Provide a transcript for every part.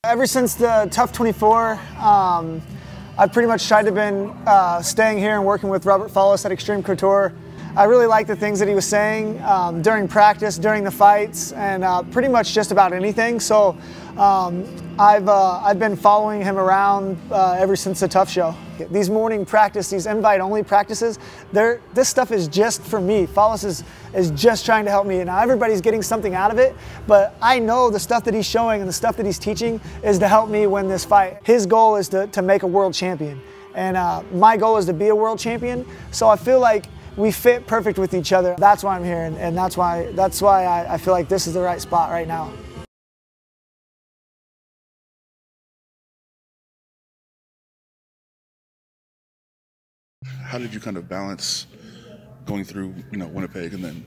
Ever since the Tough 24, I've pretty much tried to been staying here and working with Robert Follis at Extreme Couture. I really like the things that he was saying during practice, during the fights, and pretty much just about anything. So I've been following him around ever since the Tough show. These morning practice, these invite-only practices, this stuff is just for me. Follis is just trying to help me. Now everybody's getting something out of it, but I know the stuff that he's showing and the stuff that he's teaching is to help me win this fight. His goal is to make a world champion, and my goal is to be a world champion. So I feel like we fit perfect with each other. That's why I'm here, and that's why I feel like this is the right spot right now. How did you kind of balance going through, Winnipeg and then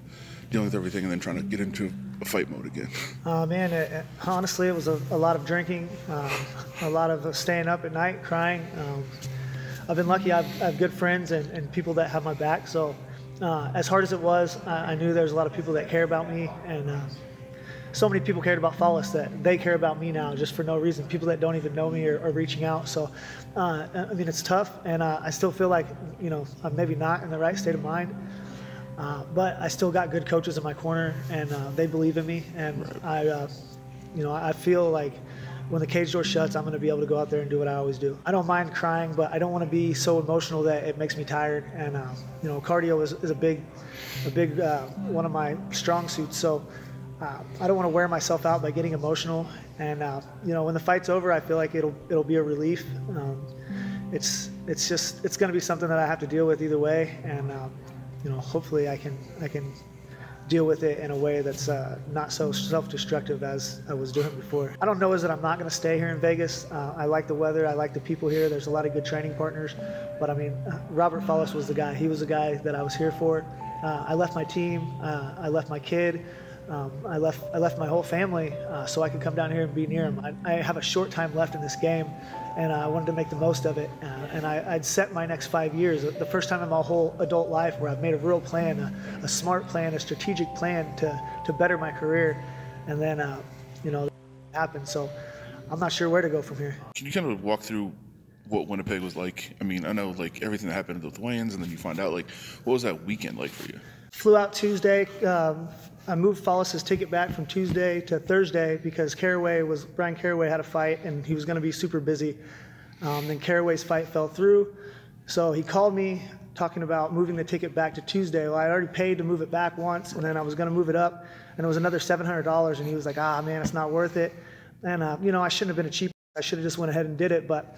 dealing with everything and then trying to get into a fight mode again? Man, honestly, it was a lot of drinking, a lot of staying up at night, crying. I've been lucky. I have good friends and people that have my back. So as hard as it was, I knew there's a lot of people that care about me, and so many people cared about Follis that they care about me now just for no reason. People that don't even know me are reaching out. So, I mean, it's tough, and I still feel like, I'm maybe not in the right state of mind, but I still got good coaches in my corner, and they believe in me. And I feel like when the cage door shuts, I'm going to be able to go out there and do what I always do. I don't mind crying, but I don't want to be so emotional that it makes me tired. And cardio is a big one of my strong suits. So I don't want to wear myself out by getting emotional. And when the fight's over, I feel like it'll be a relief. It's going to be something that I have to deal with either way. And hopefully I can deal with it in a way that's not so self-destructive as I was doing before. I don't know is that I'm not going to stay here in Vegas. I like the weather. I like the people here. There's a lot of good training partners. But I mean, Robert Follis was the guy. He was the guy that I was here for. I left my team. I left my kid. I left my whole family so I could come down here and be near him. I have a short time left in this game, and I wanted to make the most of it. And I'd set my next 5 years, the first time in my whole adult life where I've made a real plan, a smart plan, a strategic plan to better my career. And then, it happened. So I'm not sure where to go from here. Can you kind of walk through what Winnipeg was like? I mean, I know everything that happened with Wayans, and then you find out what was that weekend like for you? Flew out Tuesday. I moved Follis' ticket back from Tuesday to Thursday because Brian Caraway had a fight and he was going to be super busy. Then Caraway's fight fell through, so he called me talking about moving the ticket back to Tuesday. Well, I already paid to move it back once, and then I was going to move it up, and it was another $700, and he was like, man, it's not worth it. And I shouldn't have been a cheap. I should have just went ahead and did it, but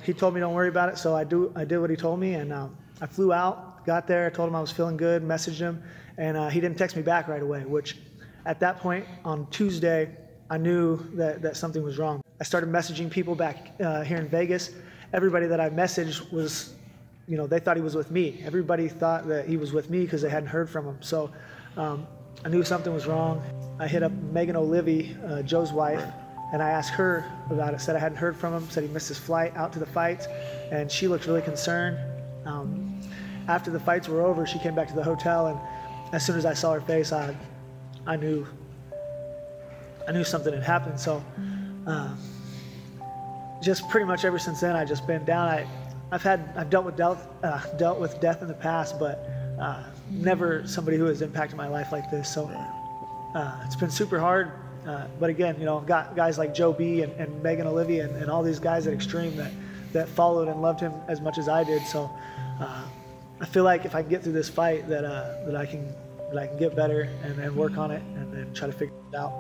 he told me don't worry about it, so I did what he told me, and I flew out, got there, I told him I was feeling good, messaged him, and he didn't text me back right away, which at that point on Tuesday, I knew that something was wrong. I started messaging people back here in Vegas. Everybody that I messaged was, they thought he was with me. Everybody thought that he was with me because they hadn't heard from him. So I knew something was wrong. I hit up Megan O'Leary, Joe's wife, and I asked her about it, said I hadn't heard from him, said he missed his flight out to the fights, and she looked really concerned. After the fights were over, she came back to the hotel, and as soon as I saw her face, I knew something had happened. So just pretty much ever since then, I've just been down. I've dealt with death in the past, but never somebody who has impacted my life like this. So it's been super hard. But again, got guys like Joe B and Megan O'Leary and all these guys at Extreme that followed and loved him as much as I did. So I feel like if I can get through this fight, that I can get better and work on it and then try to figure it out.